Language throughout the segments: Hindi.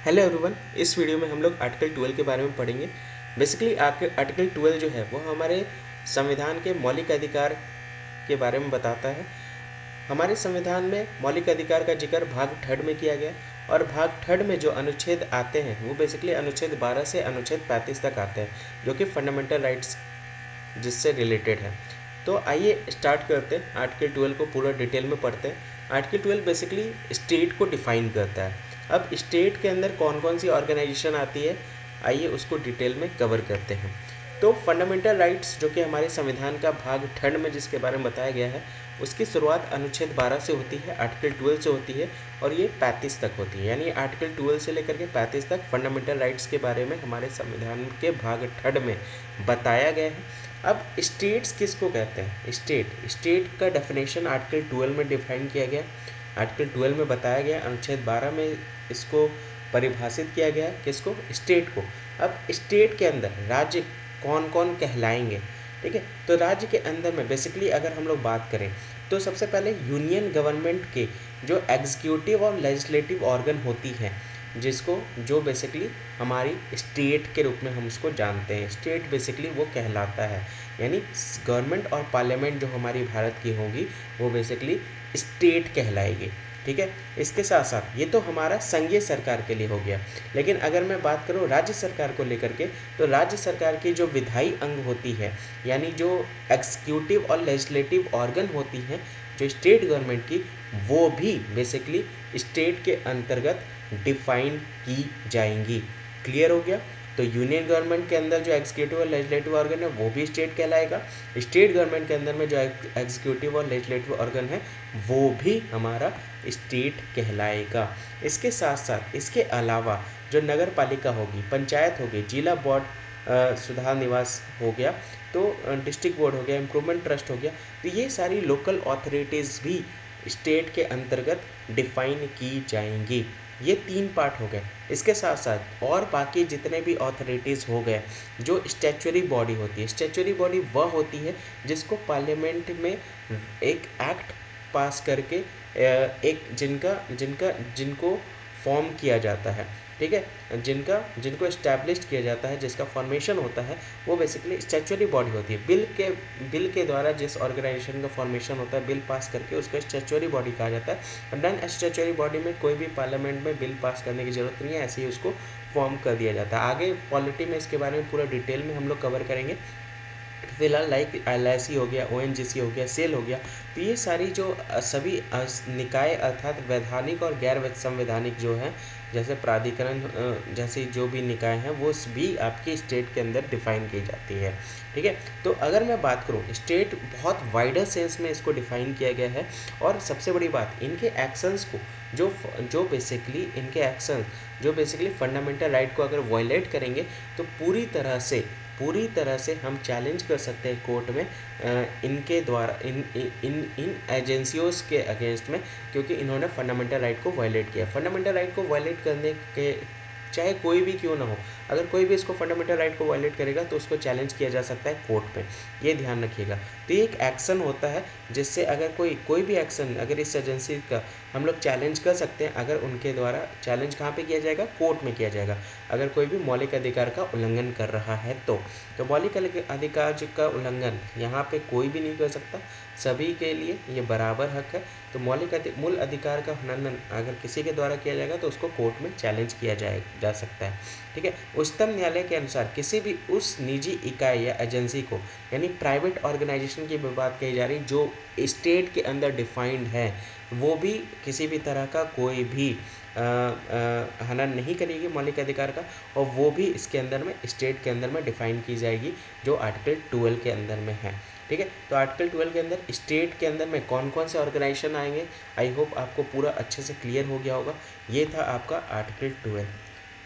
हेलो एवरीवन, इस वीडियो में हम लोग आर्टिकल 12 के बारे में पढ़ेंगे। बेसिकली आर्टिकल 12 जो है वो हमारे संविधान के मौलिक अधिकार के बारे में बताता है। हमारे संविधान में मौलिक अधिकार का जिक्र भाग थर्ड में किया गया और भाग थर्ड में जो अनुच्छेद आते हैं वो बेसिकली अनुच्छेद 12 से अनुच्छेद 35 तक आते हैं, जो कि फंडामेंटल राइट्स जिससे रिलेटेड है। तो आइए स्टार्ट करते हैं, आर्टिकल 12 को पूरा डिटेल में पढ़ते हैं। आर्टिकल 12 बेसिकली स्टेट को डिफाइन करता है। अब स्टेट के अंदर कौन कौन सी ऑर्गेनाइजेशन आती है, आइए उसको डिटेल में कवर करते हैं। तो फंडामेंटल राइट्स जो कि हमारे संविधान का भाग थर्ड में जिसके बारे में बताया गया है, उसकी शुरुआत अनुच्छेद 12 से होती है, आर्टिकल 12 से होती है और ये 35 तक होती है। यानी आर्टिकल 12 से लेकर के 35 तक फंडामेंटल राइट्स के बारे में हमारे संविधान के भाग थर्ड में बताया गया है। अब स्टेट्स किसको कहते हैं? स्टेट का डेफिनेशन आर्टिकल 12 में डिफाइन किया गया। आर्टिकल 12 में बताया गया, अनुच्छेद 12 में इसको परिभाषित किया गया है। किसको? स्टेट को। अब स्टेट के अंदर राज्य कौन कौन कहलाएंगे, ठीक है? तो राज्य के अंदर में बेसिकली अगर हम लोग बात करें तो सबसे पहले यूनियन गवर्नमेंट के जो एग्जीक्यूटिव और लेजिस्लेटिव ऑर्गन होती है, जिसको जो बेसिकली हमारी स्टेट के रूप में हम उसको जानते हैं। स्टेट बेसिकली वो कहलाता है, यानी गवर्नमेंट और पार्लियामेंट जो हमारी भारत की होगी वो बेसिकली स्टेट कहलाएगी, ठीक है। इसके साथ साथ ये तो हमारा संघीय सरकार के लिए हो गया, लेकिन अगर मैं बात करूँ राज्य सरकार को लेकर के, तो राज्य सरकार की जो विधायी अंग होती है, यानी जो एग्जीक्यूटिव और लेजिस्लेटिव ऑर्गन होती हैं जो स्टेट गवर्नमेंट की, वो भी बेसिकली स्टेट के अंतर्गत डिफाइन की जाएंगी। क्लियर हो गया? तो यूनियन गवर्नमेंट के अंदर जो एग्जीक्यूटिव और लेजिस्लेटिव ऑर्गन है वो भी स्टेट कहलाएगा। स्टेट गवर्नमेंट के अंदर में जो एग्जीक्यूटिव और लेजिस्लेटिव ऑर्गन है वो भी हमारा स्टेट कहलाएगा। इसके साथ साथ इसके अलावा जो नगर पालिका होगी, पंचायत होगी, जिला बोर्ड सुधार निवास हो गया, तो डिस्ट्रिक्ट बोर्ड हो गया, इम्प्रूवमेंट ट्रस्ट हो गया, तो ये सारी लोकल अथॉरिटीज़ भी स्टेट के अंतर्गत डिफाइन की जाएंगी। ये 3 पार्ट हो गए। इसके साथ साथ और बाकी जितने भी अथॉरिटीज़ हो गए, जो स्टैच्यूटरी बॉडी होती है, स्टैच्यूटरी बॉडी वह होती है जिसको पार्लियामेंट में एक एक्ट पास करके एक जिनको फॉर्म किया जाता है, ठीक है, जिनको इस्टेब्लिश किया जाता है, जिसका फॉर्मेशन होता है, वो बेसिकली स्टैच्यूटरी बॉडी होती है। बिल के द्वारा जिस ऑर्गेनाइजेशन का फॉर्मेशन होता है, बिल पास करके उसको स्टैच्यूटरी बॉडी कहा जाता है। और नॉन स्टैच्यूटरी बॉडी में कोई भी पार्लियामेंट में बिल पास करने की जरूरत नहीं है, ऐसे ही उसको फॉर्म कर दिया जाता है। आगे पॉलिटी में इसके बारे में पूरा डिटेल में हम लोग कवर करेंगे। फिलहाल लाइक LIC हो गया, ONGC हो गया, सेल हो गया, तो ये सारी जो सभी निकाय अर्थात वैधानिक और गैर संवैधानिक जो है, जैसे प्राधिकरण जैसी जो भी निकाय हैं, वो भी आपकी स्टेट के अंदर डिफाइन की जाती है, ठीक है। तो अगर मैं बात करूँ, स्टेट बहुत वाइडर सेंस में इसको डिफाइन किया गया है। और सबसे बड़ी बात, इनके एक्शंस को जो बेसिकली फंडामेंटल राइट को अगर वायलेट करेंगे तो पूरी तरह से हम चैलेंज कर सकते हैं कोर्ट में इनके द्वारा इन एजेंसियों के अगेंस्ट में, क्योंकि इन्होंने फंडामेंटल राइट को वायलेट किया। फंडामेंटल राइट को वायलेट करने के चाहे कोई भी क्यों ना हो, अगर कोई भी इसको फंडामेंटल राइट को वायलेट करेगा तो उसको चैलेंज किया जा सकता है कोर्ट में, ये ध्यान रखिएगा। तो ये एक एक्शन होता है जिससे अगर कोई भी एक्शन अगर इस एजेंसी का हम लोग चैलेंज कर सकते हैं, अगर उनके द्वारा चैलेंज कहाँ पे किया जाएगा? कोर्ट में किया जाएगा, अगर कोई भी मौलिक अधिकार का उल्लंघन कर रहा है तो मौलिक अधिकार का उल्लंघन यहाँ पे कोई भी नहीं कर सकता, सभी के लिए ये बराबर हक है। तो मूल अधिकार का उल्लंघन अगर किसी के द्वारा किया जाएगा तो उसको कोर्ट में चैलेंज किया जा सकता है, ठीक है। उच्चतम न्यायालय के अनुसार किसी भी उस निजी इकाई या एजेंसी को, यानी प्राइवेट ऑर्गेनाइजेशन की बात कही जा रही, जो स्टेट के अंदर डिफाइंड है, वो भी किसी भी तरह का कोई भी हनन नहीं करेगी मौलिक अधिकार का, और वो भी इसके अंदर में स्टेट के अंदर में डिफाइन की जाएगी, जो आर्टिकल 12 के अंदर में है, ठीक है। तो आर्टिकल 12 के अंदर स्टेट के अंदर में कौन कौन से ऑर्गेनाइजेशन आएंगे, आई होप आपको पूरा अच्छे से क्लियर हो गया होगा। ये था आपका आर्टिकल 12।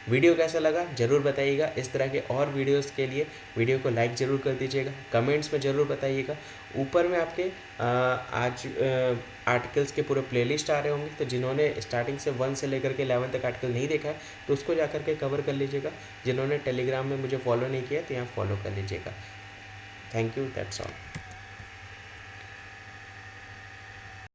वीडियो कैसा लगा ज़रूर बताइएगा। इस तरह के और वीडियोस के लिए वीडियो को लाइक ज़रूर कर दीजिएगा, कमेंट्स में ज़रूर बताइएगा। ऊपर में आपके आज आर्टिकल्स के पूरे प्लेलिस्ट आ रहे होंगे, तो जिन्होंने स्टार्टिंग से 1 से लेकर के 11 तक आर्टिकल नहीं देखा है तो उसको जा कर के कवर कर लीजिएगा। जिन्होंने टेलीग्राम में मुझे फॉलो नहीं किया तो यहाँ फॉलो कर लीजिएगा। Thank you, that's all.